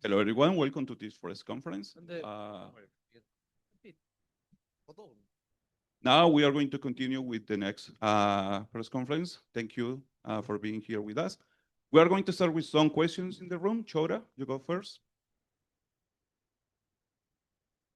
Hello, everyone. Welcome to this first conference. Now we are going to continue with the next press conference. Thank you for being here with us. We are going to start with some questions in the room. Chora, you go first.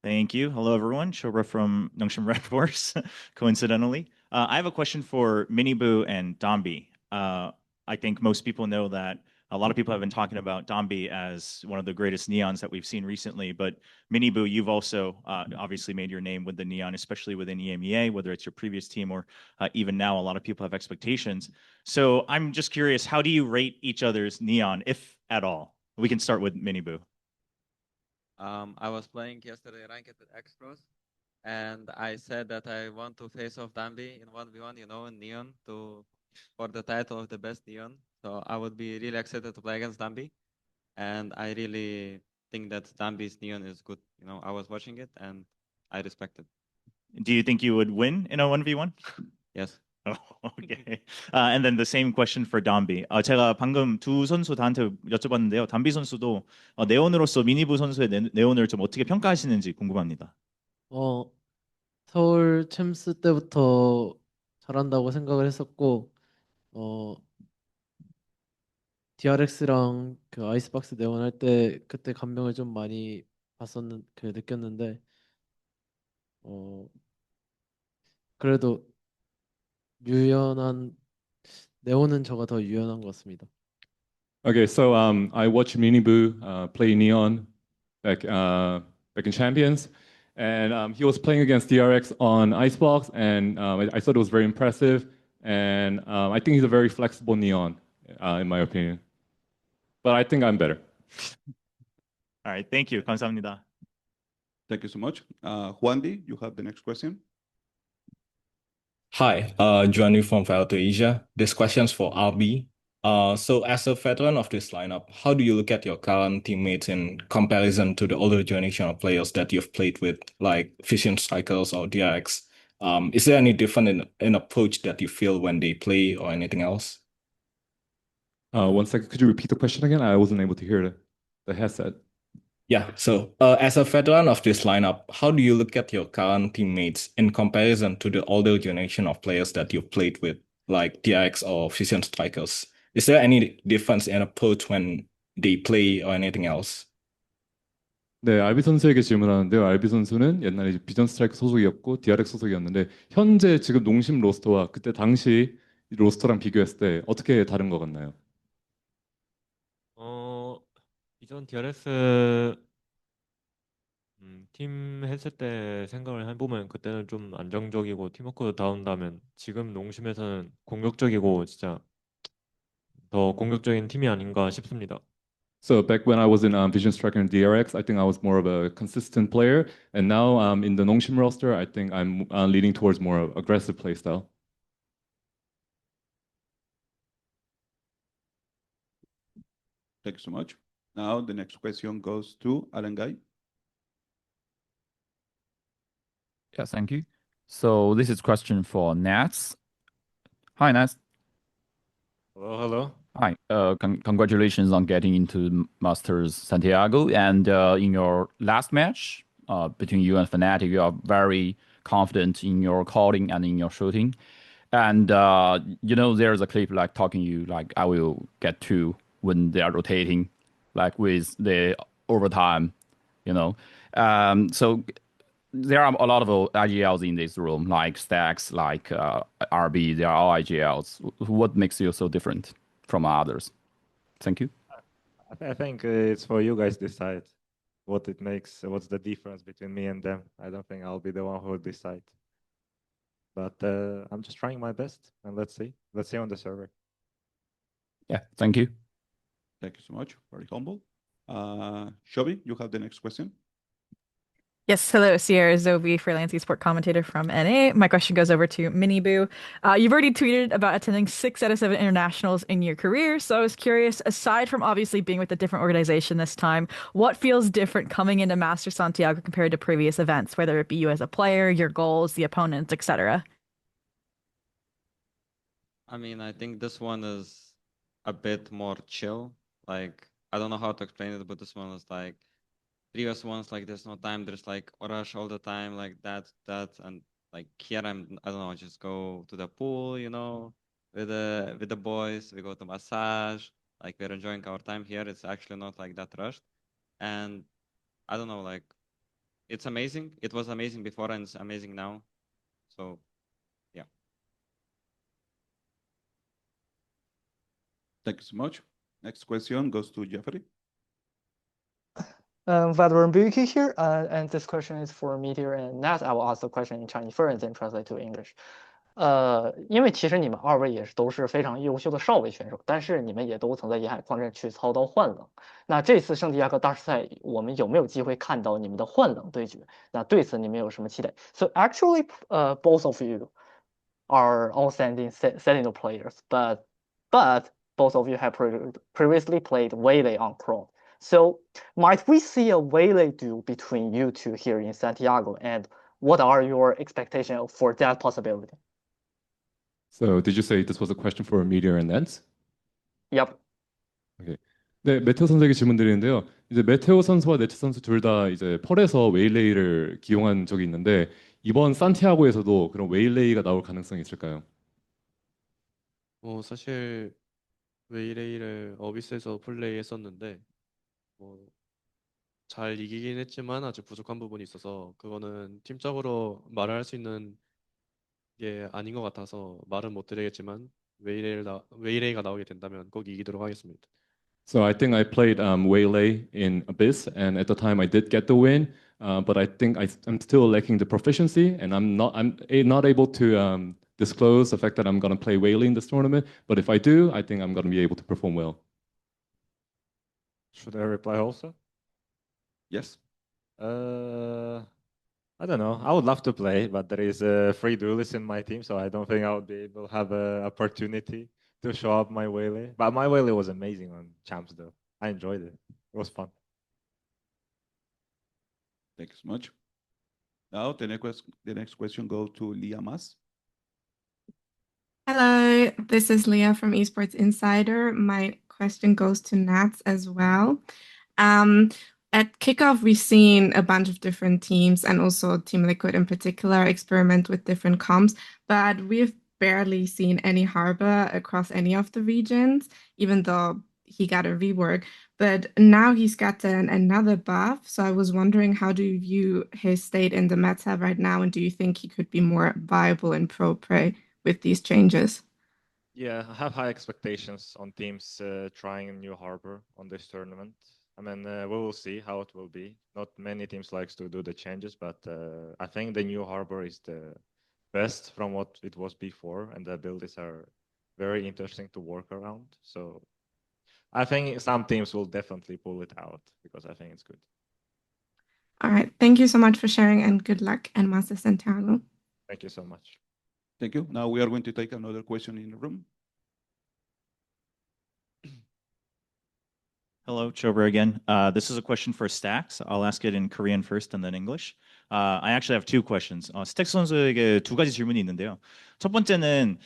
Thank you. Hello, everyone. Shobra from Nongshim Redforce, coincidentally. I have a question for Miniboo and Dombi. I think most people know that a lot of people have been talking about Dombi as one of the greatest neons that we've seen recently, but Miniboo, you've also obviously made your name with the neon, especially within EMEA, whether it's your previous team or even now, a lot of people have expectations. So I'm just curious, how do you rate each other's neon, if at all? We can start with Miniboo. I was playing yesterday ranked with X-Pros, and I said that I want to face off Dambi in 1v1, in Neon for the title of the best Neon. So I would be really excited to play against Dambi, and I really think that Dambi's Neon is good. I was watching it and I respect it. Do you think you would win in a 1v1? Yes. Oh, okay. And then the same question for Dombi. 제가 방금 두 선수 다한테 여쭤봤는데요. 담비 선수도 네온으로서 미니부 선수의 네온을 좀 어떻게 평가하시는지 궁금합니다. 서울 챔스 때부터 잘한다고 생각을 했었고, DRX랑 그 아이스박스 네온 할 때 그때 감명을 좀 많이 느꼈는데, 그래도 네온은 저가 더 유연한 것 같습니다. Okay, so I watched Miniboo play Neon back in Champions, and he was playing against DRX on Icebox, and I thought it was very impressive, and I think he's a very flexible Neon, in my opinion. But I think I'm better. All right, thank you. 감사합니다. Thank you so much. Juandi, you have the next question. Hi, Joanny from Valto Asia. This question's for RB. So as a veteran of this lineup, how do you look at your current teammates in comparison to the older generation of players that you've played with, like Vision Strikers or DRX? Is there any different in approach that you feel when they play or anything else? 1 second, could you repeat the question again? I wasn't able to hear the headset. Yeah, so as a veteran of this lineup, how do you look at your current teammates in comparison to the older generation of players that you've played with, like DRX or Vision Strikers? Is there any difference in approach when they play or anything else? 네, RB 선수에게 질문하는데요. RB 선수는 옛날에 비전 스트라이크 소속이었고 DRX 소속이었는데 현재 지금 농심 로스터와 그때 당시 로스터랑 비교했을 때 어떻게 다른 것 같나요? 이전 DRX 팀 했을 때 생각을 해보면 그때는 좀 안정적이고 팀워크도 다운다면 지금 농심에서는 공격적이고 진짜 더 공격적인 팀이 아닌가 싶습니다. So back when I was in Vision Striker and DRX, I think I was more of a consistent player, and now in the Nongshim roster, I think I'm leaning towards more of aggressive playstyle. Thank you so much. Now the next question goes to Alangai. Yes, thank you. So this is a question for Nats. Hi, Nats. Hello. Hi. Congratulations on getting into Masters Santiago. And in your last match between you and Fnatic, you are very confident in your calling and in your shooting. And there's a clip like talking you like I will get two when they are rotating, like with the overtime, So there are a lot of IGLs in this room, like Stacks, like RB. They are all IGLs. What makes you so different from others? Thank you. I think it's for you guys to decide what's the difference between me and them. I don't think I'll be the one who will decide. But I'm just trying my best, and let's see on the server. Yeah, thank you. Thank you so much. Very humble. Shobi, you have the next question. Yes, hello, Sierra Zobi, freelance esports commentator from NA. My question goes over to Miniboo. You've already tweeted about attending 6 out of 7 internationals in your career, so I was curious, aside from obviously being with a different organization this time, what feels different coming into Master Santiago compared to previous events, whether it be you as a player, your goals, the opponents, etc.? I mean, I think this one is a bit more chill. Like, I don't know how to explain it, but this one was like previous ones like there's no time, there's like rush all the time, like that, and like here I don't know, just go to the pool, you know, with the boys, we go to massage, like we're enjoying our time here. It's actually not like that rushed. And I don't know, like it's amazing. It was amazing before and it's amazing now. So yeah. Thank you so much. Next question goes to Jeffrey. Veteran Buki here, and this question is for Meteor and Nat. I will ask the question in Chinese first and then translate to English. 因为其实你们二位也都是非常优秀的少位选手，但是你们也都曾在沿海矿镇去操刀换冷。那这次圣地亚哥大师赛，我们有没有机会看到你们的换冷对决？那对此你们有什么期待？So actually, both of you are outstanding Sentinel players, but both of you have previously played Waylay on Chrome. So might we see a Waylay duel between you two here in Santiago? And what are your expectations for that possibility? So did you say this was a question for Meteor and Nance? Yep. Okay. 네, 메테오 선수에게 질문 드리는데요. 이제 메테오 선수와 네츠 선수 둘 다 이제 펄에서 웨일레이를 기용한 적이 있는데 이번 산티아고에서도 그런 웨일레이가 나올 가능성이 있을까요? 사실 웨이레이를 어비스에서 플레이했었는데 잘 이기긴 했지만 아직 부족한 부분이 있어서 그거는 팀적으로 말할 수 있는 게 아닌 것 같아서 말은 못 드리겠지만 웨이레이가 나오게 된다면 꼭 이기도록 하겠습니다. So I think I played Waylay in Abyss, and at the time I did get the win, but I think I'm still lacking the proficiency, and I'm not able to disclose the fact that I'm going to play Waylay in this tournament. But if I do, I think I'm going to be able to perform well. Should I reply also? Yes. I don't know. I would love to play, but there is a free duelist in my team, so I don't think I would be able to have an opportunity to show up my Waylay. But my Waylay was amazing on Champs, though. I enjoyed it. It was fun. Thank you so much. Now the next question goes to Leah Mas. Hello, this is Leah from Esports Insider. My question goes to Nats as well. At kickoff, we've seen a bunch of different teams and also Team Liquid in particular experiment with different comps, but we've barely seen any Harbor across any of the regions, even though he got a rework. But now he's gotten another buff, so I was wondering, how do you view his state in the meta right now, and do you think he could be more viable in Pro Prey with these changes? Yeah, I have high expectations on teams trying a new Harbor on this tournament. I mean, we will see how it will be. Not many teams likes to do the changes, but I think the new Harbor is the best from what it was before, and the abilities are very interesting to work around. So I think some teams will definitely pull it out because I think it's good. All right. Thank you so much for sharing, and good luck and Master Santiago. Thank you so much. Thank you. Now we are going to take another question in the room. Hello, Chober again. This is a question for Stax. I'll ask it in Korean first and then English. I actually have two questions. 스택스 선수에게 두 가지 질문이 있는데요. 첫 번째는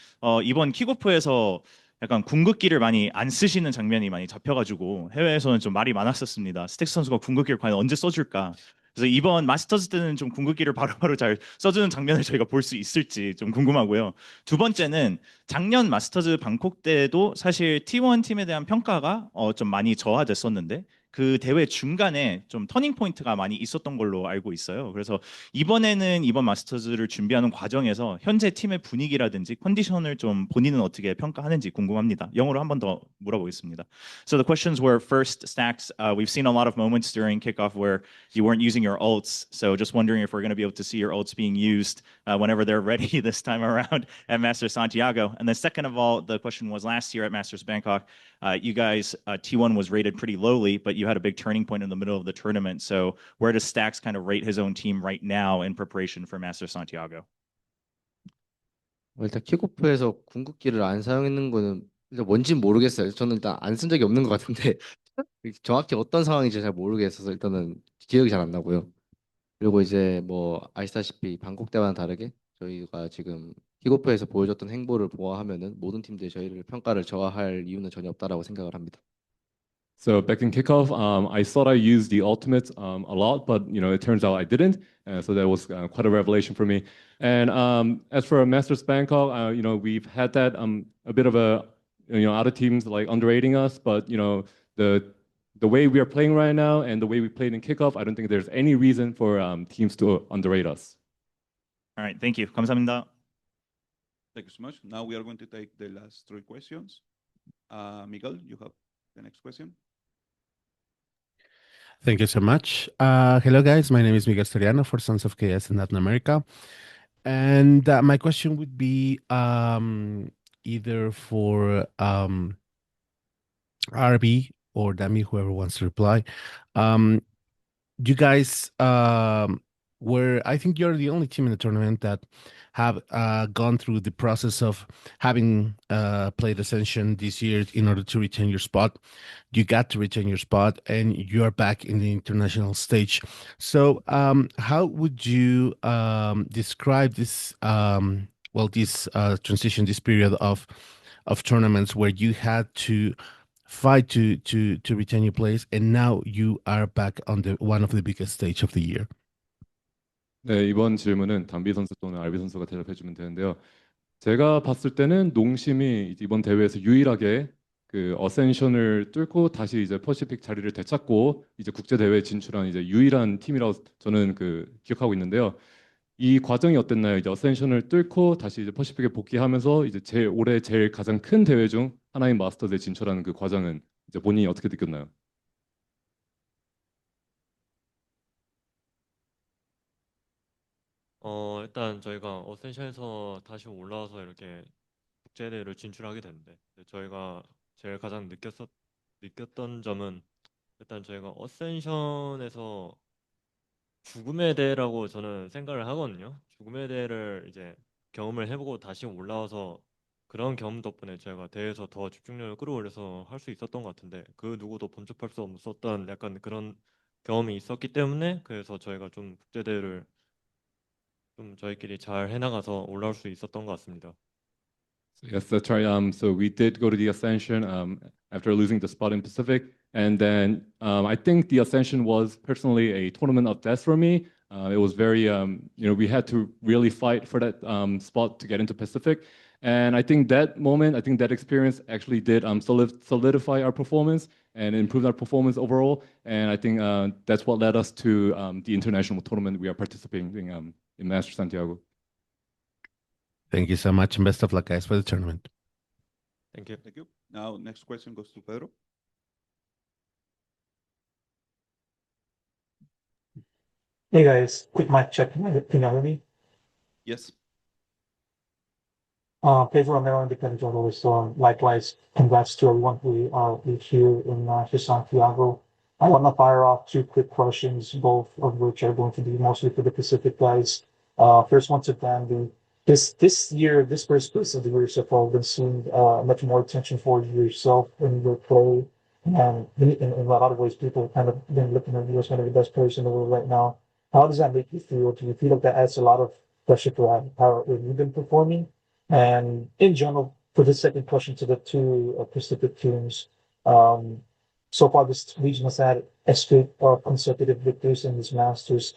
이번 킥오프에서 약간 궁극기를 많이 안 쓰시는 장면이 많이 잡혀가지고 해외에서는 좀 말이 많았었습니다. 스택스 선수가 궁극기를 과연 언제 써줄까? 그래서 이번 마스터즈 때는 좀 궁극기를 바로바로 잘 써주는 장면을 저희가 볼 수 있을지 좀 궁금하고요. 두 번째는 작년 마스터즈 방콕 때도 사실 T1 팀에 대한 평가가 좀 많이 저하됐었는데 그 대회 중간에 좀 터닝 포인트가 많이 있었던 걸로 알고 있어요. 그래서 이번에는 이번 마스터즈를 준비하는 과정에서 현재 팀의 분위기라든지 컨디션을 좀 본인은 어떻게 평가하는지 궁금합니다. 영어로 한 번 더 물어보겠습니다. So the questions were first, Stacks, we've seen a lot of moments during kickoff where you weren't using your ults. So just wondering if we're going to be able to see your ults being used whenever they're ready this time around at Masters Santiago. And then second of all, the question was last year at Masters Bangkok, you guys, T1 was rated pretty lowly, but you had a big turning point in the middle of the tournament. So where does Stacks kind of rate his own team right now in preparation for Masters Santiago? 일단 킥오프에서 궁극기를 안 사용했는 거는 일단 뭔진 모르겠어요. 저는 일단 안 쓴 적이 없는 것 같은데 정확히 어떤 상황인지 잘 모르겠어서 일단은 기억이 잘 안 나고요. 그리고 이제 뭐 아시다시피 방콕 때와는 다르게 저희가 지금 킥오프에서 보여줬던 행보를 보아하면은 모든 팀들이 저희를 평가를 저하할 이유는 전혀 없다라고 생각을 합니다. So back in kickoff, I thought I used the ultimate a lot, but it turns out I didn't. So that was quite a revelation for me. And as for Masters Bangkok, we've had that a bit of a other teams like underrating us, but the way we are playing right now and the way we played in kickoff, I don't think there's any reason for teams to underrate us. All right, thank you. 감사합니다. Thank you so much. Now we are going to take the last three questions. Miguel, you have the next question. Thank you so much. Hello, guys. My name is Miguel Soriano for Sons of KS in Latin America. And my question would be either for RB or Dami, whoever wants to reply. You guys I think you're the only team in the tournament that have gone through the process of having played Ascension this year in order to retain your spot. You got to retain your spot and you're back in the international stage. So how would you describe this this transition, this period of tournaments where you had to fight to retain your place, and now you are back on the one of the biggest stage of the year? 네, 이번 질문은 담비 선수 또는 알비 선수가 대답해 주면 되는데요. 제가 봤을 때는 농심이 이번 대회에서 유일하게 그 어센션을 뚫고 다시 이제 퍼시픽 자리를 되찾고 이제 국제 대회에 진출한 이제 유일한 팀이라고 저는 기억하고 있는데요. 이 과정이 어땠나요? 이제 어센션을 뚫고 다시 이제 퍼시픽에 복귀하면서 이제 올해 제일 가장 큰 대회 중 하나인 마스터즈에 진출하는 그 과정은 이제 본인이 어떻게 느꼈나요? 일단 저희가 어센션에서 다시 올라와서 이렇게 국제대회를 진출하게 됐는데 저희가 제일 가장 느꼈던 점은 일단 저희가 어센션에서 죽음의 대회라고 저는 생각을 하거든요. 죽음의 대회를 이제 경험을 해보고 다시 올라와서 그런 경험 덕분에 저희가 대회에서 더 집중력을 끌어올려서 할 수 있었던 것 같은데 그 누구도 범접할 수 없었던 약간 그런 경험이 있었기 때문에 그래서 저희가 좀 국제대회를 좀 저희끼리 잘 해나가서 올라올 수 있었던 것 같습니다. Yes, that's right. So we did go to the Ascension after losing the spot in Pacific, and then I think the Ascension was personally a tournament of death for me. It was very, we had to really fight for that spot to get into Pacific, and I think that moment, I think that experience actually did solidify our performance and improve our performance overall. And I think that's what led us to the international tournament we are participating in Masters Santiago. Thank you so much, and best of luck, guys, for the tournament. Thank you. Thank you. Now, next question goes to Pedro. Hey guys, quick mic check. Can you hear me? Yes. Pedro Romero, Independent Journalist. Likewise, congrats to everyone who here in Santiago. I want to fire off two quick questions, both of which are going to be mostly for the Pacific guys. First one to Danby. This year, this first place of the year so far, been seeing much more attention for yourself and your play. And in a lot of ways, people have kind of been looking at you as one of the best players in the world right now. How does that make you feel? Do you feel like that adds a lot of pressure for how you've been performing? And in general, for the second question to the two Pacific teams, so far this region has had a streak of consecutive victories in this Masters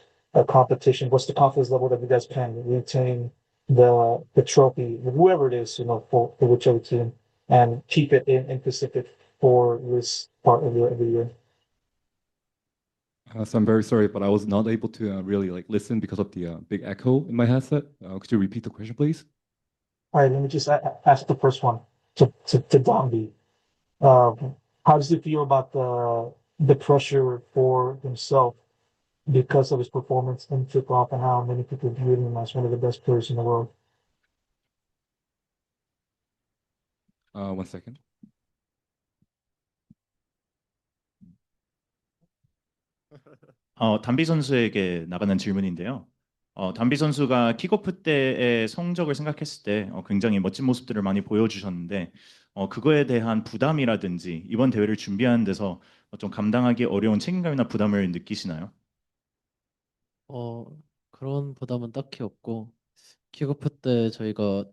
competition. What's the confidence level that you guys can retain the trophy, whoever it is, for whichever team, and keep it in Pacific for this part of the year? So I'm very sorry, but I was not able to really listen because of the big echo in my headset. Could you repeat the question, please? All right, let me just ask the first one to Domby. How does he feel about the pressure for himself because of his performance in kickoff and how many people view him as one of the best players in the world? One second. 담비 선수에게 나가는 질문인데요. 담비 선수가 킥오프 때의 성적을 생각했을 때 굉장히 멋진 모습들을 많이 보여주셨는데 그거에 대한 부담이라든지 이번 대회를 준비하는 데서 좀 감당하기 어려운 책임감이나 부담을 느끼시나요? 그런 부담은 딱히 없고 킥오프 때 저희가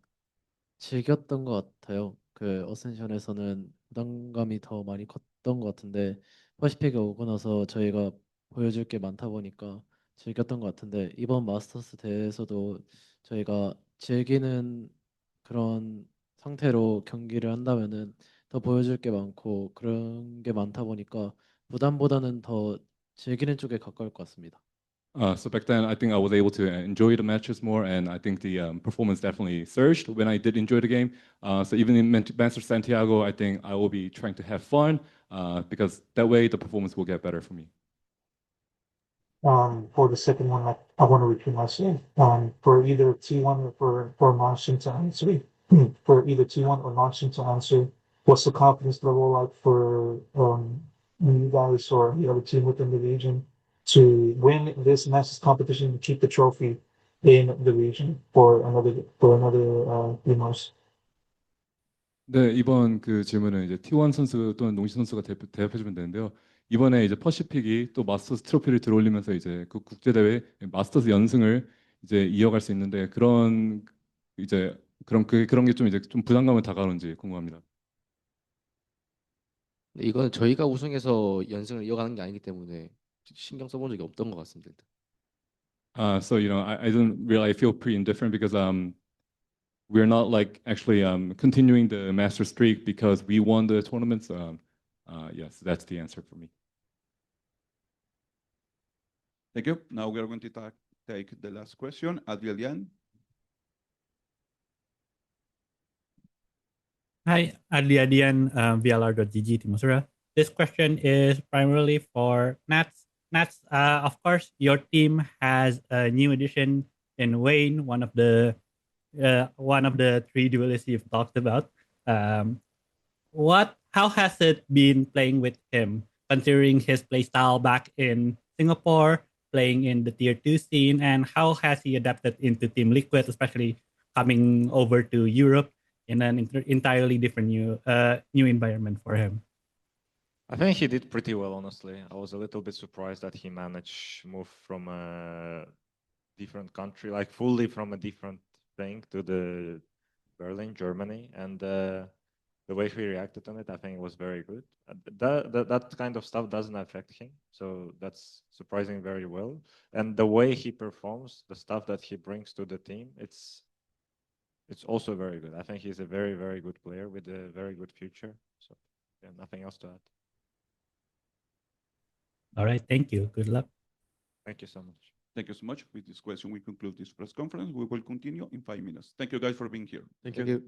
즐겼던 것 같아요. 그 어센션에서는 부담감이 더 많이 즐겼던 것 같은데 퍼시픽에 오고 나서 저희가 보여줄 게 많다 보니까 즐겼던 것 같은데 이번 마스터스 대회에서도 저희가 즐기는 그런 상태로 경기를 한다면은 더 보여줄 게 많고 그런 게 많다 보니까 부담보다는 더 즐기는 쪽에 가까울 것 같습니다. So back then, I think I was able to enjoy the matches more, and I think the performance definitely surged when I did enjoy the game. So even in Master Santiago, I think I will be trying to have fun because that way the performance will get better for me. For the second one, I want to repeat myself. For either T1 or for Nongshim to answer, for either T1 or Nongshim to answer, what's the confidence level like for you guys or the other team within the region to win this Masters competition and keep the trophy in the region for another 3 months? 네, 이번 그 질문은 이제 T1 선수 또는 농심 선수가 대답해 주면 되는데요. 이번에 이제 퍼시픽이 또 마스터스 트로피를 들어올리면서 이제 그 국제 대회 마스터스 연승을 이제 이어갈 수 있는데 그런 이제 그런 게 좀 이제 좀 부담감을 다가오는지 궁금합니다. 이거는 저희가 우승해서 연승을 이어가는 게 아니기 때문에 신경 써본 적이 없던 것 같습니다. So I don't really feel pretty indifferent because we're not like actually continuing the master streak because we won the tournaments. Yes, that's the answer for me. Thank you. Now we are going to take the last question. Adrian. Hi, Adrian, VLR.GG, Timosura. This question is primarily for Nats. Nats, of course, your team has a new addition in Wayne, one of the 3 duelists you've talked about. How has it been playing with him, considering his playstyle back in Singapore, playing in the tier 2 scene, and how has he adapted into Team Liquid, especially coming over to Europe in an entirely different new environment for him? I think he did pretty well, honestly. I was a little bit surprised that he managed to move from a different country, like fully from a different thing to the Berlin, Germany, and the way he reacted on it, I think it was very good. That kind of stuff doesn't affect him, so that's surprising very well. And the way he performs, the stuff that he brings to the team, it's also very good. I think he's a very, very good player with a very good future. So yeah, nothing else to add. All right, thank you. Good luck. Thank you so much. Thank you so much. With this question, we conclude this press conference. We will continue in 5 minutes. Thank you guys for being here. Thank you.